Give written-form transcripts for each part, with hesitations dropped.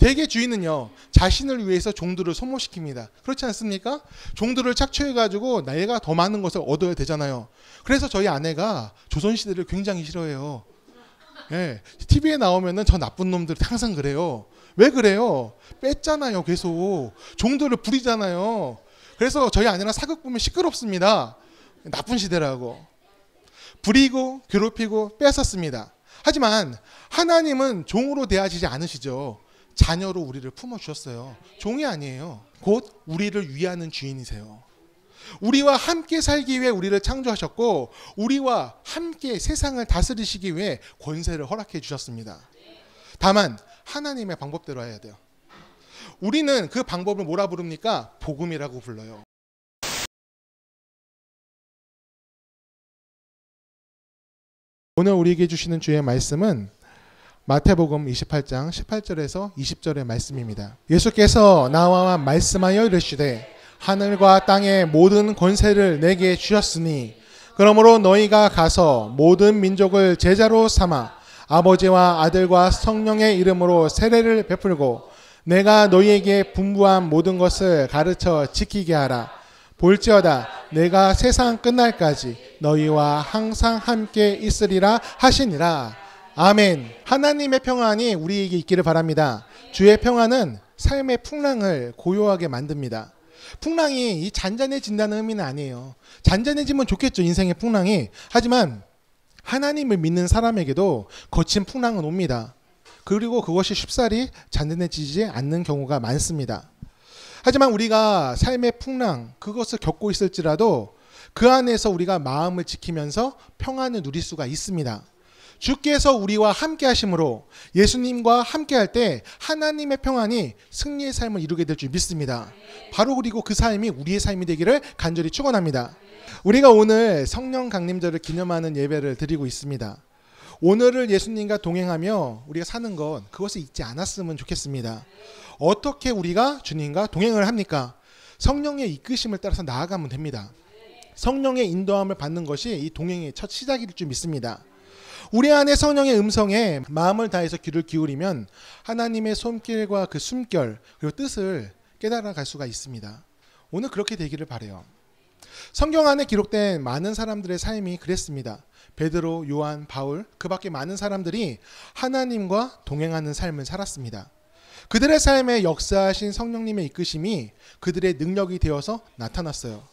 대개 주인은요, 자신을 위해서 종들을 소모시킵니다. 그렇지 않습니까? 종들을 착취해가지고 나이가 더 많은 것을 얻어야 되잖아요. 그래서 저희 아내가 조선시대를 굉장히 싫어해요. 예, TV에 나오면은 저 나쁜 놈들 항상 그래요. 왜 그래요? 뺐잖아요, 계속. 종들을 부리잖아요. 그래서 저희 아내랑 사극 보면 시끄럽습니다. 나쁜 시대라고. 부리고 괴롭히고 뺏었습니다. 하지만 하나님은 종으로 대하시지 않으시죠. 자녀로 우리를 품어주셨어요. 종이 아니에요. 곧 우리를 위하는 주인이세요. 우리와 함께 살기 위해 우리를 창조하셨고 우리와 함께 세상을 다스리시기 위해 권세를 허락해 주셨습니다. 다만 하나님의 방법대로 해야 돼요. 우리는 그 방법을 뭐라 부릅니까? 복음이라고 불러요. 오늘 우리에게 주시는 주의 말씀은 마태복음 28장 18절에서 20절의 말씀입니다. 예수께서 나와 말씀하여 이르시되 하늘과 땅의 모든 권세를 내게 주셨으니 그러므로 너희가 가서 모든 민족을 제자로 삼아 아버지와 아들과 성령의 이름으로 세례를 베풀고 내가 너희에게 분부한 모든 것을 가르쳐 지키게 하라. 볼지어다 내가 세상 끝날까지 너희와 항상 함께 있으리라 하시니라. 아멘. 하나님의 평안이 우리에게 있기를 바랍니다. 주의 평안은 삶의 풍랑을 고요하게 만듭니다. 풍랑이 이 잔잔해진다는 의미는 아니에요. 잔잔해지면 좋겠죠, 인생의 풍랑이. 하지만 하나님을 믿는 사람에게도 거친 풍랑은 옵니다. 그리고 그것이 쉽사리 잔잔해지지 않는 경우가 많습니다. 하지만 우리가 삶의 풍랑, 그것을 겪고 있을지라도 그 안에서 우리가 마음을 지키면서 평안을 누릴 수가 있습니다. 주께서 우리와 함께 하심으로 예수님과 함께 할 때 하나님의 평안이 승리의 삶을 이루게 될 줄 믿습니다. 바로 그리고 그 삶이 우리의 삶이 되기를 간절히 축원합니다. 우리가 오늘 성령 강림절을 기념하는 예배를 드리고 있습니다. 오늘을 예수님과 동행하며 우리가 사는 것, 그것을 잊지 않았으면 좋겠습니다. 어떻게 우리가 주님과 동행을 합니까? 성령의 이끄심을 따라서 나아가면 됩니다. 성령의 인도함을 받는 것이 이 동행의 첫 시작일 줄 믿습니다. 우리 안에 성령의 음성에 마음을 다해서 귀를 기울이면 하나님의 손길과 그 숨결 그리고 뜻을 깨달아 갈 수가 있습니다. 오늘 그렇게 되기를 바라요. 성경 안에 기록된 많은 사람들의 삶이 그랬습니다. 베드로, 요한, 바울, 그 밖에 많은 사람들이 하나님과 동행하는 삶을 살았습니다. 그들의 삶에 역사하신 성령님의 이끄심이 그들의 능력이 되어서 나타났어요.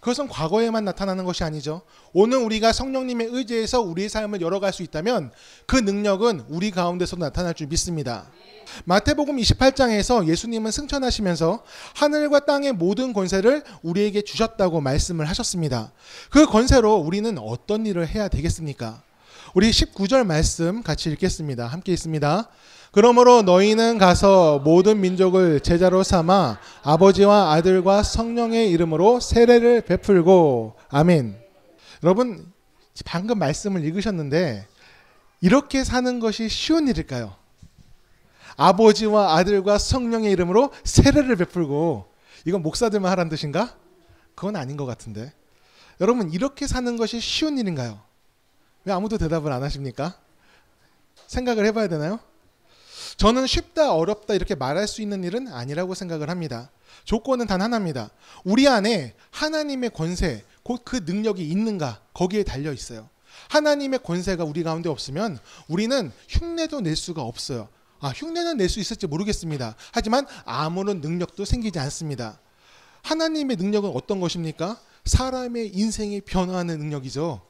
그것은 과거에만 나타나는 것이 아니죠. 오늘 우리가 성령님의 의지에서 우리의 삶을 열어갈 수 있다면 그 능력은 우리 가운데서도 나타날 줄 믿습니다. 마태복음 28장에서 예수님은 승천하시면서 하늘과 땅의 모든 권세를 우리에게 주셨다고 말씀을 하셨습니다. 그 권세로 우리는 어떤 일을 해야 되겠습니까? 우리 19절 말씀 같이 읽겠습니다. 함께 읽습니다. 그러므로 너희는 가서 모든 민족을 제자로 삼아 아버지와 아들과 성령의 이름으로 세례를 베풀고. 아멘. 여러분 방금 말씀을 읽으셨는데 이렇게 사는 것이 쉬운 일일까요? 아버지와 아들과 성령의 이름으로 세례를 베풀고, 이건 목사들만 하라는 뜻인가? 그건 아닌 것 같은데. 여러분 이렇게 사는 것이 쉬운 일인가요? 왜 아무도 대답을 안 하십니까? 생각을 해봐야 되나요? 저는 쉽다 어렵다 이렇게 말할 수 있는 일은 아니라고 생각을 합니다. 조건은 단 하나입니다. 우리 안에 하나님의 권세, 곧 그 능력이 있는가, 거기에 달려 있어요. 하나님의 권세가 우리 가운데 없으면 우리는 흉내도 낼 수가 없어요. 흉내는 낼 수 있을지 모르겠습니다. 하지만 아무런 능력도 생기지 않습니다. 하나님의 능력은 어떤 것입니까? 사람의 인생이 변화하는 능력이죠.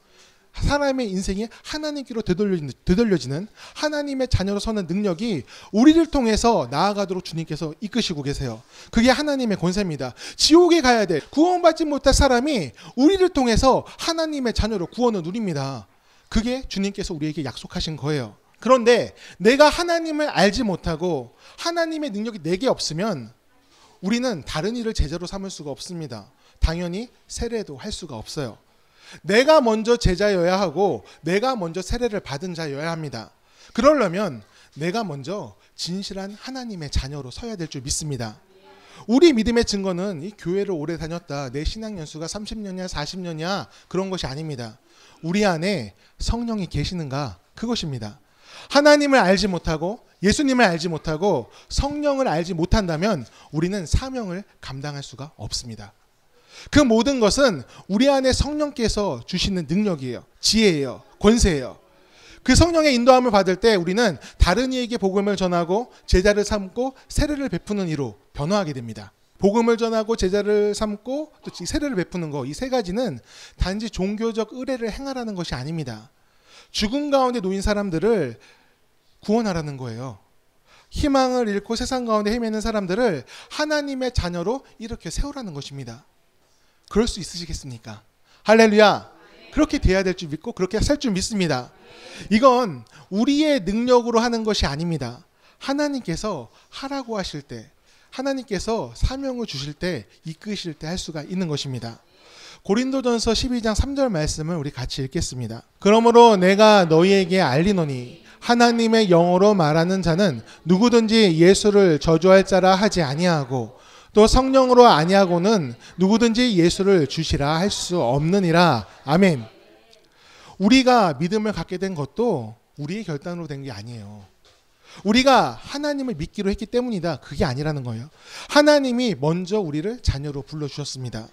사람의 인생이 하나님께로 되돌려지는 하나님의 자녀로 서는 능력이 우리를 통해서 나아가도록 주님께서 이끄시고 계세요. 그게 하나님의 권세입니다. 지옥에 가야 돼 구원받지 못할 사람이 우리를 통해서 하나님의 자녀로 구원을 누립니다. 그게 주님께서 우리에게 약속하신 거예요. 그런데 내가 하나님을 알지 못하고 하나님의 능력이 내게 없으면 우리는 다른 일을 제자로 삼을 수가 없습니다. 당연히 세례도 할 수가 없어요. 내가 먼저 제자여야 하고 내가 먼저 세례를 받은 자여야 합니다. 그러려면 내가 먼저 진실한 하나님의 자녀로 서야 될 줄 믿습니다. 우리 믿음의 증거는 이 교회를 오래 다녔다, 내 신앙 연수가 30년이야 40년이야 그런 것이 아닙니다. 우리 안에 성령이 계시는가, 그것입니다. 하나님을 알지 못하고 예수님을 알지 못하고 성령을 알지 못한다면 우리는 사명을 감당할 수가 없습니다. 그 모든 것은 우리 안에 성령께서 주시는 능력이에요. 지혜예요. 권세예요. 그 성령의 인도함을 받을 때 우리는 다른 이에게 복음을 전하고 제자를 삼고 세례를 베푸는 이로 변화하게 됩니다. 복음을 전하고 제자를 삼고 또 세례를 베푸는 거, 이 세 가지는 단지 종교적 의례를 행하라는 것이 아닙니다. 죽음 가운데 놓인 사람들을 구원하라는 거예요. 희망을 잃고 세상 가운데 헤매는 사람들을 하나님의 자녀로 이렇게 세우라는 것입니다. 그럴 수 있으시겠습니까? 할렐루야. 그렇게 돼야 될 줄 믿고 그렇게 살 줄 믿습니다. 이건 우리의 능력으로 하는 것이 아닙니다. 하나님께서 하라고 하실 때, 하나님께서 사명을 주실 때, 이끄실 때 할 수가 있는 것입니다. 고린도전서 12장 3절 말씀을 우리 같이 읽겠습니다. 그러므로 내가 너희에게 알리노니 하나님의 영어로 말하는 자는 누구든지 예수를 저주할 자라 하지 아니하고 또 성령으로 아니하고는 누구든지 예수를 주시라 할 수 없느니라. 아멘. 우리가 믿음을 갖게 된 것도 우리의 결단으로 된 게 아니에요. 우리가 하나님을 믿기로 했기 때문이다. 그게 아니라는 거예요. 하나님이 먼저 우리를 자녀로 불러주셨습니다.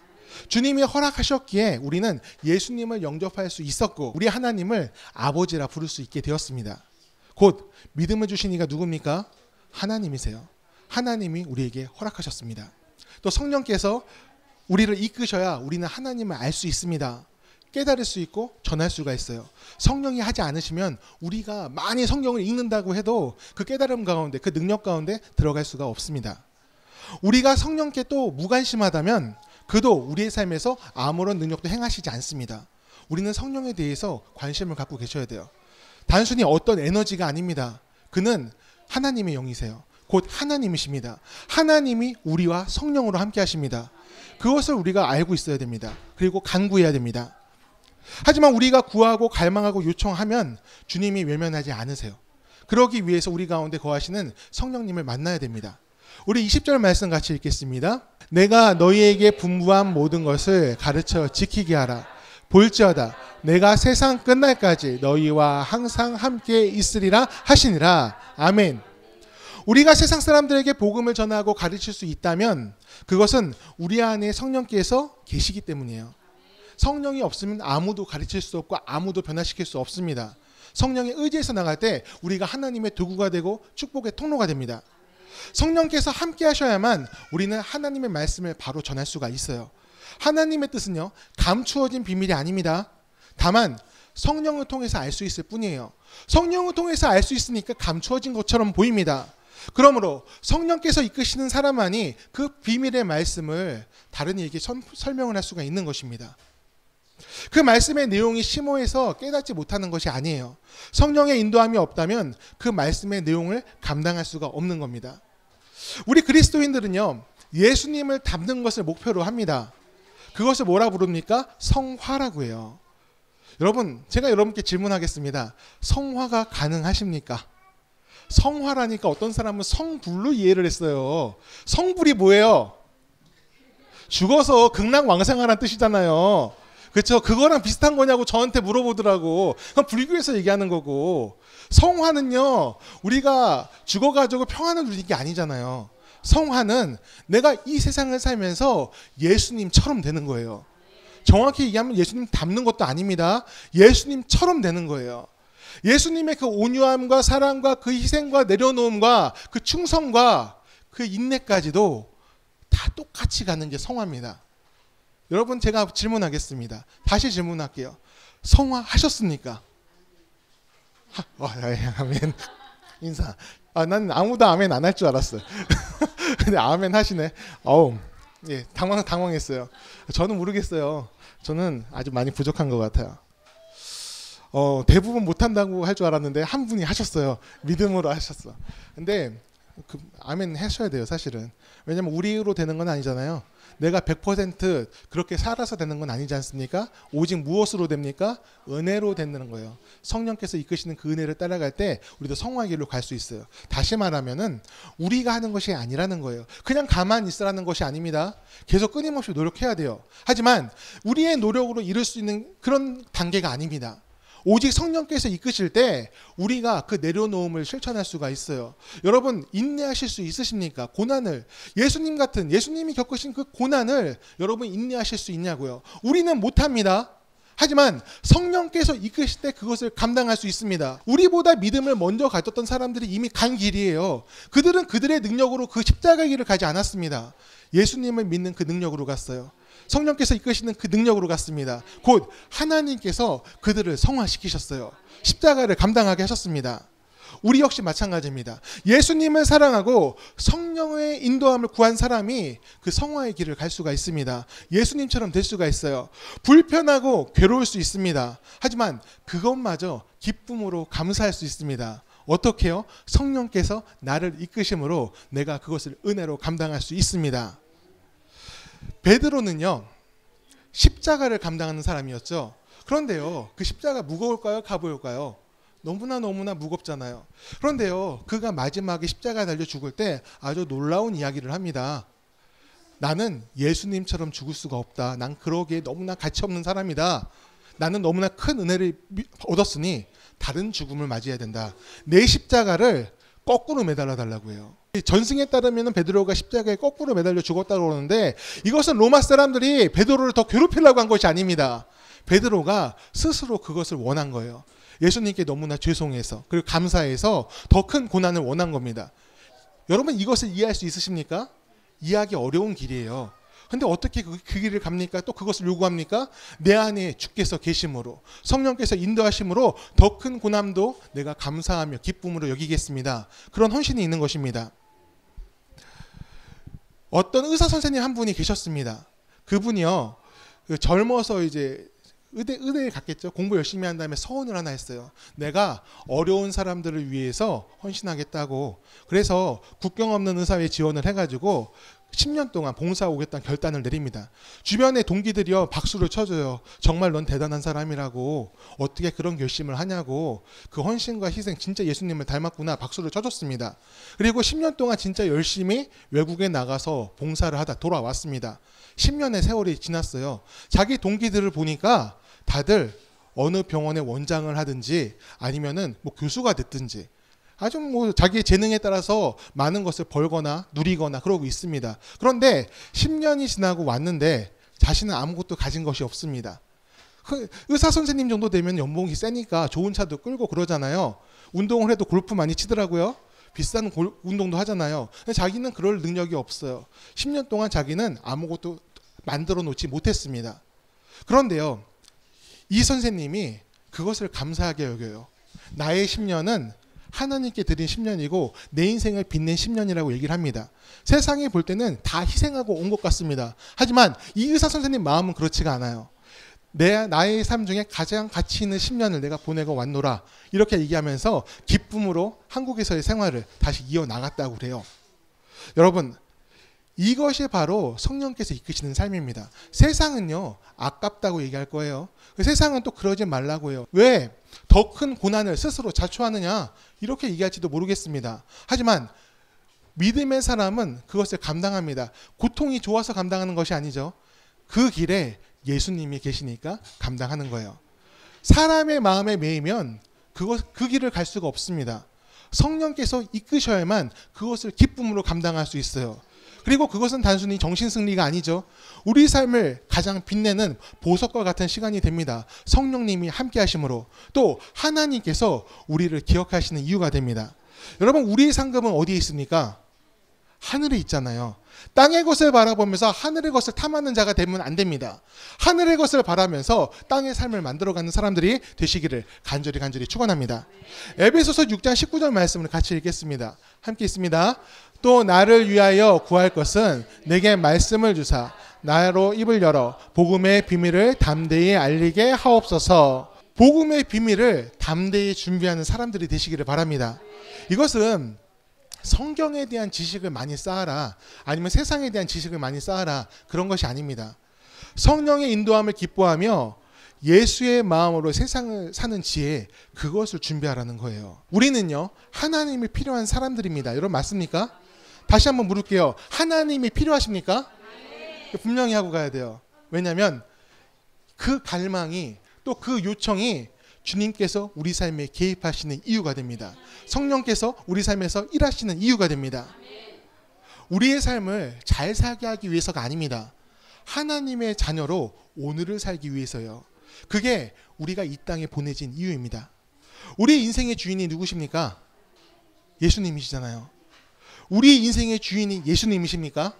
주님이 허락하셨기에 우리는 예수님을 영접할 수 있었고 우리 하나님을 아버지라 부를 수 있게 되었습니다. 곧 믿음을 주신 이가 누굽니까? 하나님이세요. 하나님이 우리에게 허락하셨습니다. 또 성령께서 우리를 이끄셔야 우리는 하나님을 알 수 있습니다. 깨달을 수 있고 전할 수가 있어요. 성령이 하지 않으시면 우리가 많이 성경을 읽는다고 해도 그 깨달음 가운데, 그 능력 가운데 들어갈 수가 없습니다. 우리가 성령께 또 무관심하다면 그도 우리의 삶에서 아무런 능력도 행하시지 않습니다. 우리는 성령에 대해서 관심을 갖고 계셔야 돼요. 단순히 어떤 에너지가 아닙니다. 그는 하나님의 영이세요. 곧 하나님이십니다. 하나님이 우리와 성령으로 함께 하십니다. 그것을 우리가 알고 있어야 됩니다. 그리고 간구해야 됩니다. 하지만 우리가 구하고 갈망하고 요청하면 주님이 외면하지 않으세요. 그러기 위해서 우리 가운데 거하시는 성령님을 만나야 됩니다. 우리 20절 말씀 같이 읽겠습니다. 내가 너희에게 분부한 모든 것을 가르쳐 지키게 하라. 볼지어다 내가 세상 끝날까지 너희와 항상 함께 있으리라 하시니라. 아멘. 우리가 세상 사람들에게 복음을 전하고 가르칠 수 있다면 그것은 우리 안에 성령께서 계시기 때문이에요. 성령이 없으면 아무도 가르칠 수 없고 아무도 변화시킬 수 없습니다. 성령의 의지에서 나갈 때 우리가 하나님의 도구가 되고 축복의 통로가 됩니다. 성령께서 함께 하셔야만 우리는 하나님의 말씀을 바로 전할 수가 있어요. 하나님의 뜻은요, 감추어진 비밀이 아닙니다. 다만 성령을 통해서 알 수 있을 뿐이에요. 성령을 통해서 알 수 있으니까 감추어진 것처럼 보입니다. 그러므로 성령께서 이끄시는 사람만이 그 비밀의 말씀을 다른 이에게 설명을 할 수가 있는 것입니다. 그 말씀의 내용이 심오해서 깨닫지 못하는 것이 아니에요. 성령의 인도함이 없다면 그 말씀의 내용을 감당할 수가 없는 겁니다. 우리 그리스도인들은요, 예수님을 닮는 것을 목표로 합니다. 그것을 뭐라 부릅니까? 성화라고 해요. 여러분, 제가 여러분께 질문하겠습니다. 성화가 가능하십니까? 성화라니까 어떤 사람은 성불로 이해를 했어요. 성불이 뭐예요? 죽어서 극락왕생하라는 뜻이잖아요. 그렇죠? 그거랑 비슷한 거냐고 저한테 물어보더라고. 그럼 불교에서 얘기하는 거고. 성화는요, 우리가 죽어가지고 평안을 누리는 게 아니잖아요. 성화는 내가 이 세상을 살면서 예수님처럼 되는 거예요. 정확히 얘기하면 예수님 닮는 것도 아닙니다. 예수님처럼 되는 거예요. 예수님의 그 온유함과 사랑과 그 희생과 내려놓음과 그 충성과 그 인내까지도 다 똑같이 가는 게 성화입니다. 여러분, 제가 질문하겠습니다. 다시 질문할게요. 성화하셨습니까? 아멘. 인사. 난 아무도 아멘 안 할 줄 알았어요. 근데 아멘 하시네. 예, 당황했어요. 저는 모르겠어요. 저는 아주 많이 부족한 것 같아요. 대부분 못한다고 할 줄 알았는데 한 분이 하셨어요. 믿음으로 하셨어. 근데 아멘 하셔야 돼요, 사실은. 왜냐면 우리로 되는 건 아니잖아요. 내가 100% 그렇게 살아서 되는 건 아니지 않습니까? 오직 무엇으로 됩니까? 은혜로 되는 거예요. 성령께서 이끄시는 그 은혜를 따라갈 때 우리도 성화의 길로 갈 수 있어요. 다시 말하면은 우리가 하는 것이 아니라는 거예요. 그냥 가만히 있으라는 것이 아닙니다. 계속 끊임없이 노력해야 돼요. 하지만 우리의 노력으로 이룰 수 있는 그런 단계가 아닙니다. 오직 성령께서 이끄실 때 우리가 그 내려놓음을 실천할 수가 있어요. 여러분 인내하실 수 있으십니까? 고난을 예수님이 겪으신 그 고난을 여러분 인내하실 수 있냐고요? 우리는 못합니다. 하지만 성령께서 이끄실 때 그것을 감당할 수 있습니다. 우리보다 믿음을 먼저 가졌던 사람들이 이미 간 길이에요. 그들은 그들의 능력으로 그 십자가 길을 가지 않았습니다. 예수님을 믿는 그 능력으로 갔어요. 성령께서 이끄시는 그 능력으로 갔습니다. 곧 하나님께서 그들을 성화시키셨어요. 십자가를 감당하게 하셨습니다. 우리 역시 마찬가지입니다. 예수님을 사랑하고 성령의 인도함을 구한 사람이 그 성화의 길을 갈 수가 있습니다. 예수님처럼 될 수가 있어요. 불편하고 괴로울 수 있습니다. 하지만 그것마저 기쁨으로 감사할 수 있습니다. 어떻게요? 성령께서 나를 이끄심으로 내가 그것을 은혜로 감당할 수 있습니다. 베드로는요, 십자가를 감당하는 사람이었죠. 그런데요, 그 십자가 무거울까요? 가벼울까요? 너무나 무겁잖아요. 그런데요, 그가 마지막에 십자가 달려 죽을 때 아주 놀라운 이야기를 합니다. 나는 예수님처럼 죽을 수가 없다. 난 그러기에 너무나 가치 없는 사람이다. 나는 너무나 큰 은혜를 얻었으니 다른 죽음을 맞이해야 된다. 내 십자가를 거꾸로 매달아 달라고 해요. 전승에 따르면 베드로가 십자가에 거꾸로 매달려 죽었다고 그러는데 이것은 로마 사람들이 베드로를 더 괴롭히려고 한 것이 아닙니다. 베드로가 스스로 그것을 원한 거예요. 예수님께 너무나 죄송해서 그리고 감사해서 더 큰 고난을 원한 겁니다. 여러분 이것을 이해할 수 있으십니까? 이해하기 어려운 길이에요. 근데 어떻게 그 길을 갑니까? 또 그것을 요구합니까? 내 안에 주께서 계심으로 성령께서 인도하심으로 더 큰 고난도 내가 감사하며 기쁨으로 여기겠습니다. 그런 헌신이 있는 것입니다. 어떤 의사 선생님 한 분이 계셨습니다. 그분이요, 젊어서 이제 의대에 갔겠죠. 공부 열심히 한 다음에 서원을 하나 했어요. 내가 어려운 사람들을 위해서 헌신하겠다고. 그래서 국경 없는 의사회에 지원을 해가지고 10년 동안 봉사하겠다는 결단을 내립니다. 주변의 동기들이요 박수를 쳐줘요. 정말 넌 대단한 사람이라고. 어떻게 그런 결심을 하냐고. 그 헌신과 희생 진짜 예수님을 닮았구나. 박수를 쳐줬습니다. 그리고 10년 동안 진짜 열심히 외국에 나가서 봉사를 하다 돌아왔습니다. 10년의 세월이 지났어요. 자기 동기들을 보니까 다들 어느 병원의 원장을 하든지 아니면은 뭐 교수가 됐든지 아주 뭐 자기의 재능에 따라서 많은 것을 벌거나 누리거나 그러고 있습니다. 그런데 10년이 지나고 왔는데 자신은 아무것도 가진 것이 없습니다. 의사 선생님 정도 되면 연봉이 세니까 좋은 차도 끌고 그러잖아요. 운동을 해도 골프 많이 치더라고요. 비싼 운동도 하잖아요. 근데 자기는 그럴 능력이 없어요. 10년 동안 자기는 아무것도 만들어 놓지 못했습니다. 그런데요, 이 선생님이 그것을 감사하게 여겨요. 나의 10년은 하나님께 드린 10년이고 내 인생을 빛낸 10년이라고 얘기를 합니다. 세상이 볼 때는 다 희생하고 온 것 같습니다. 하지만 이 의사 선생님 마음은 그렇지가 않아요. 나의 삶 중에 가장 가치 있는 10년을 내가 보내고 왔노라. 이렇게 얘기하면서 기쁨으로 한국에서의 생활을 다시 이어나갔다고 그래요. 여러분, 이것이 바로 성령께서 이끄시는 삶입니다. 세상은요, 아깝다고 얘기할 거예요. 세상은 또 그러지 말라고 해요. 왜? 더 큰 고난을 스스로 자초하느냐? 이렇게 얘기할지도 모르겠습니다. 하지만 믿음의 사람은 그것을 감당합니다. 고통이 좋아서 감당하는 것이 아니죠. 그 길에 예수님이 계시니까 감당하는 거예요. 사람의 마음에 매이면 그 길을 갈 수가 없습니다. 성령께서 이끄셔야만 그것을 기쁨으로 감당할 수 있어요. 그리고 그것은 단순히 정신승리가 아니죠. 우리 삶을 가장 빛내는 보석과 같은 시간이 됩니다. 성령님이 함께 하심으로 또 하나님께서 우리를 기억하시는 이유가 됩니다. 여러분, 우리의 상급은 어디에 있습니까? 하늘에 있잖아요. 땅의 것을 바라보면서 하늘의 것을 탐하는 자가 되면 안 됩니다. 하늘의 것을 바라면서 땅의 삶을 만들어가는 사람들이 되시기를 간절히 축원합니다. 에베소서 6장 19절 말씀을 같이 읽겠습니다. 함께 있습니다. 또 나를 위하여 구할 것은 내게 말씀을 주사 나로 입을 열어 복음의 비밀을 담대히 알리게 하옵소서. 복음의 비밀을 담대히 준비하는 사람들이 되시기를 바랍니다. 이것은 성경에 대한 지식을 많이 쌓아라, 아니면 세상에 대한 지식을 많이 쌓아라, 그런 것이 아닙니다. 성령의 인도함을 기뻐하며 예수의 마음으로 세상을 사는 지혜, 그것을 준비하라는 거예요. 우리는요, 하나님이 필요한 사람들입니다. 여러분 맞습니까? 다시 한번 물을게요. 하나님이 필요하십니까? 분명히 하고 가야 돼요. 왜냐하면 그 갈망이 또 그 요청이 주님께서 우리 삶에 개입하시는 이유가 됩니다. 성령께서 우리 삶에서 일하시는 이유가 됩니다. 우리의 삶을 잘 살게 하기 위해서가 아닙니다. 하나님의 자녀로 오늘을 살기 위해서요. 그게 우리가 이 땅에 보내진 이유입니다. 우리 인생의 주인이 누구십니까? 예수님이시잖아요. 우리 인생의 주인이 예수님이십니까?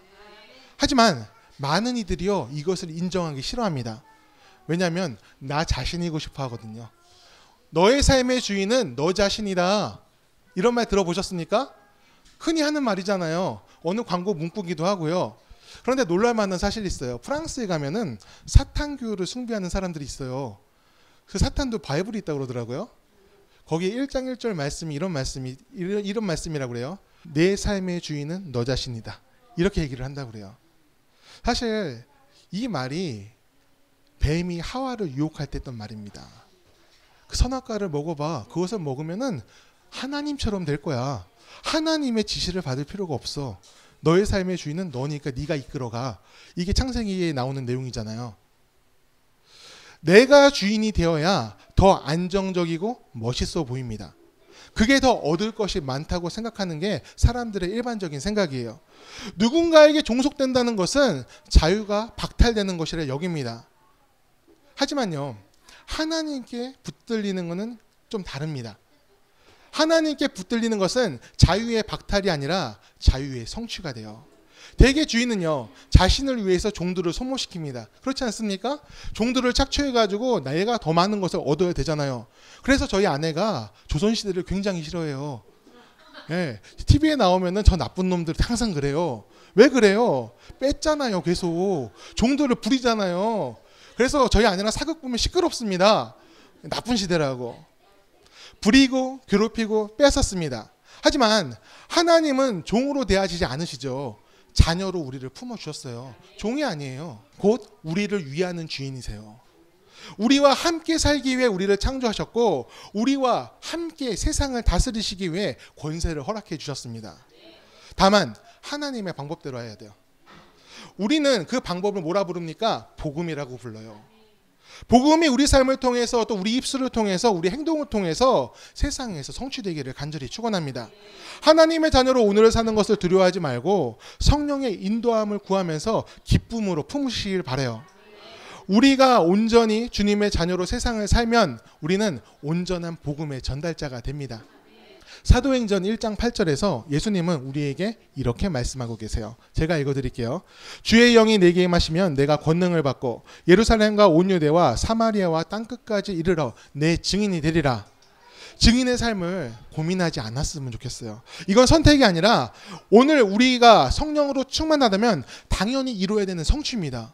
하지만 많은 이들이요 이것을 인정하기 싫어합니다. 왜냐하면 나 자신이고 싶어 하거든요. 너의 삶의 주인은 너 자신이다. 이런 말 들어보셨습니까? 흔히 하는 말이잖아요. 어느 광고 문구기도 하고요. 그런데 놀랄만한 사실이 있어요. 프랑스에 가면은 사탄교를 숭배하는 사람들이 있어요. 그 사탄도 바이블이 있다고 그러더라고요. 거기에 1장 1절 말씀이 이런 말씀이라고 그래요. 내 삶의 주인은 너 자신이다. 이렇게 얘기를 한다고 그래요. 사실 이 말이 뱀이 하와를 유혹할 때 했던 말입니다. 그 선악과를 먹어봐. 그것을 먹으면은 하나님처럼 될 거야. 하나님의 지시를 받을 필요가 없어. 너의 삶의 주인은 너니까 네가 이끌어가. 이게 창세기에 나오는 내용이잖아요. 내가 주인이 되어야 더 안정적이고 멋있어 보입니다. 그게 더 얻을 것이 많다고 생각하는 게 사람들의 일반적인 생각이에요. 누군가에게 종속된다는 것은 자유가 박탈되는 것이라 여깁니다. 하지만요, 하나님께 붙들리는 것은 좀 다릅니다. 하나님께 붙들리는 것은 자유의 박탈이 아니라 자유의 성취가 돼요. 대개 주인은요, 자신을 위해서 종들을 소모시킵니다. 그렇지 않습니까? 종들을 착취해가지고 내가 더 많은 것을 얻어야 되잖아요. 그래서 저희 아내가 조선시대를 굉장히 싫어해요. 예, TV에 나오면은 저 나쁜 놈들 항상 그래요. 왜 그래요? 뺐잖아요, 계속. 종들을 부리잖아요. 그래서 저희 아내랑 사극 보면 시끄럽습니다. 나쁜 시대라고. 부리고 괴롭히고 뺏었습니다. 하지만 하나님은 종으로 대하시지 않으시죠. 자녀로 우리를 품어주셨어요. 종이 아니에요. 곧 우리를 위하는 주인이세요. 우리와 함께 살기 위해 우리를 창조하셨고 우리와 함께 세상을 다스리시기 위해 권세를 허락해 주셨습니다. 다만 하나님의 방법대로 해야 돼요. 우리는 그 방법을 뭐라 부릅니까? 복음이라고 불러요. 복음이 우리 삶을 통해서 또 우리 입술을 통해서 우리 행동을 통해서 세상에서 성취되기를 간절히 축원합니다. 하나님의 자녀로 오늘을 사는 것을 두려워하지 말고 성령의 인도함을 구하면서 기쁨으로 품으시길 바라요. 우리가 온전히 주님의 자녀로 세상을 살면 우리는 온전한 복음의 전달자가 됩니다. 사도행전 1장 8절에서 예수님은 우리에게 이렇게 말씀하고 계세요. 제가 읽어드릴게요. 주의 영이 내게 임하시면 내가 권능을 받고 예루살렘과 온 유대와 사마리아와 땅끝까지 이르러 내 증인이 되리라. 증인의 삶을 고민하지 않았으면 좋겠어요. 이건 선택이 아니라 오늘 우리가 성령으로 충만하다면 당연히 이루어야 되는 성취입니다.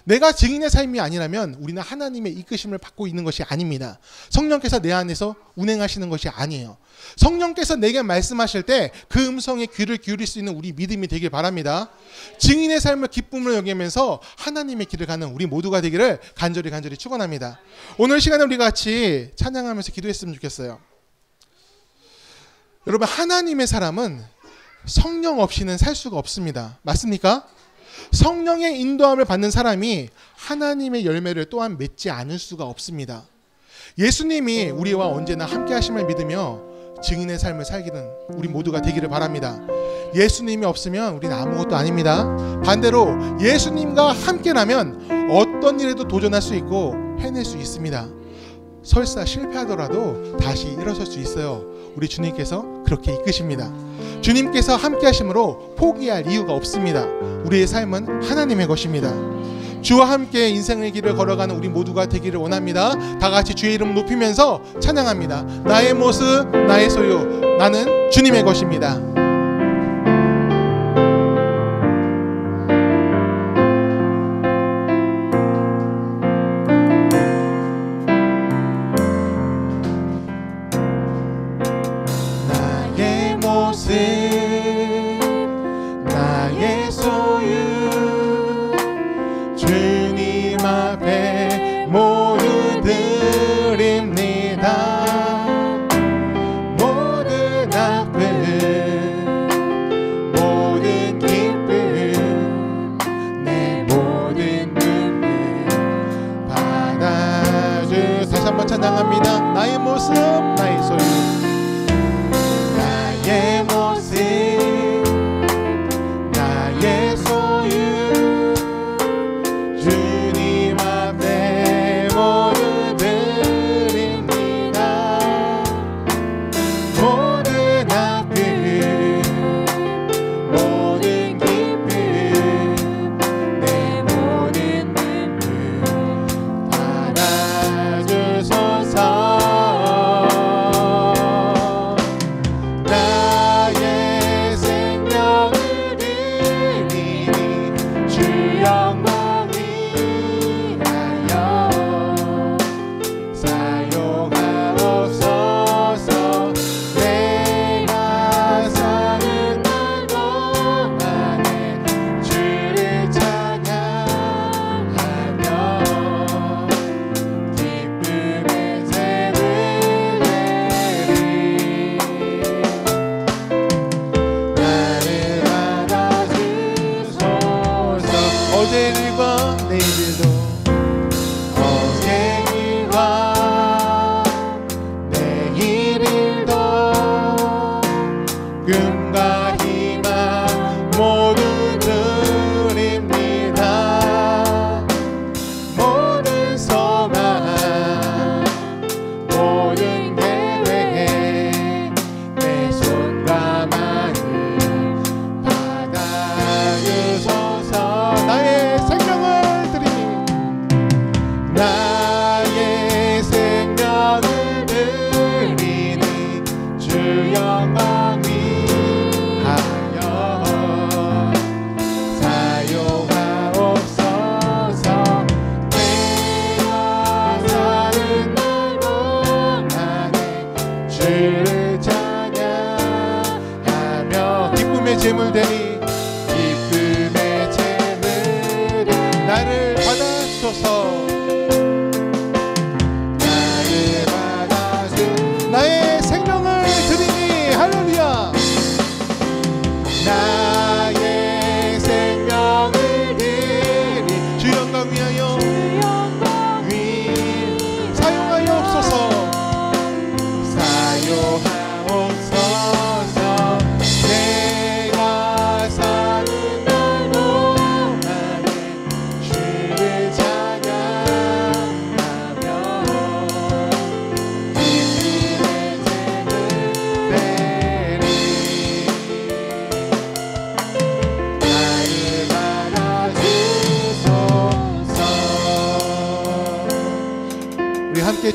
내가 증인의 삶이 아니라면 우리는 하나님의 이끄심을 받고 있는 것이 아닙니다. 성령께서 내 안에서 운행하시는 것이 아니에요. 성령께서 내게 말씀하실 때 그 음성에 귀를 기울일 수 있는 우리 믿음이 되길 바랍니다. 증인의 삶을 기쁨을 여기면서 하나님의 길을 가는 우리 모두가 되기를 간절히 축원합니다. 오늘 시간에 우리 같이 찬양하면서 기도했으면 좋겠어요. 여러분, 하나님의 사람은 성령 없이는 살 수가 없습니다. 맞습니까? 성령의 인도함을 받는 사람이 하나님의 열매를 또한 맺지 않을 수가 없습니다. 예수님이 우리와 언제나 함께 하심을 믿으며 증인의 삶을 살기는 우리 모두가 되기를 바랍니다. 예수님이 없으면 우리는 아무것도 아닙니다. 반대로 예수님과 함께라면 어떤 일에도 도전할 수 있고 해낼 수 있습니다. 설사 실패하더라도 다시 일어설 수 있어요. 우리 주님께서 그렇게 이끄십니다. 주님께서 함께 하심으로 포기할 이유가 없습니다. 우리의 삶은 하나님의 것입니다. 주와 함께 인생의 길을 걸어가는 우리 모두가 되기를 원합니다. 다 같이 주의 이름 높이면서 찬양합니다. 나의 모습, 나의 소유, 나는 주님의 것입니다. 나의 소유 주님 앞에 모두 드립니다. 모든 아픔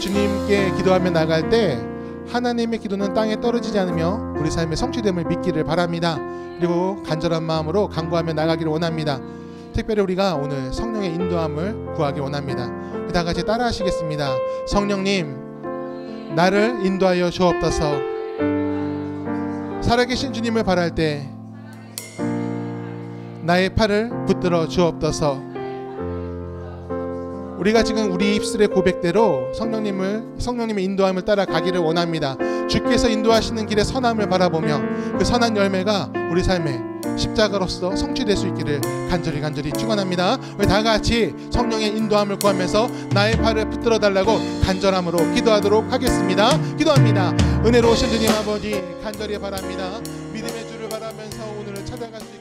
주님께 기도하며 나갈 때 하나님의 기도는 땅에 떨어지지 않으며 우리 삶의 성취됨을 믿기를 바랍니다. 그리고 간절한 마음으로 간구하며 나가기를 원합니다. 특별히 우리가 오늘 성령의 인도함을 구하기 원합니다. 다 같이 따라 하시겠습니다. 성령님, 나를 인도하여 주옵소서. 살아계신 주님을 바랄 때 나의 팔을 붙들어 주옵소서. 우리가 지금 우리 입술의 고백대로 성령님의 인도함을 따라 가기를 원합니다. 주께서 인도하시는 길의 선함을 바라보며 그 선한 열매가 우리 삶에 십자가로서 성취될 수 있기를 간절히 축원합니다. 우리 다 같이 성령의 인도함을 구하면서 나의 팔을 붙들어 달라고 간절함으로 기도하도록 하겠습니다. 기도합니다. 은혜로우신 주님 아버지, 간절히 바랍니다. 믿음의 주를 바라면서 오늘을 찾아갈 수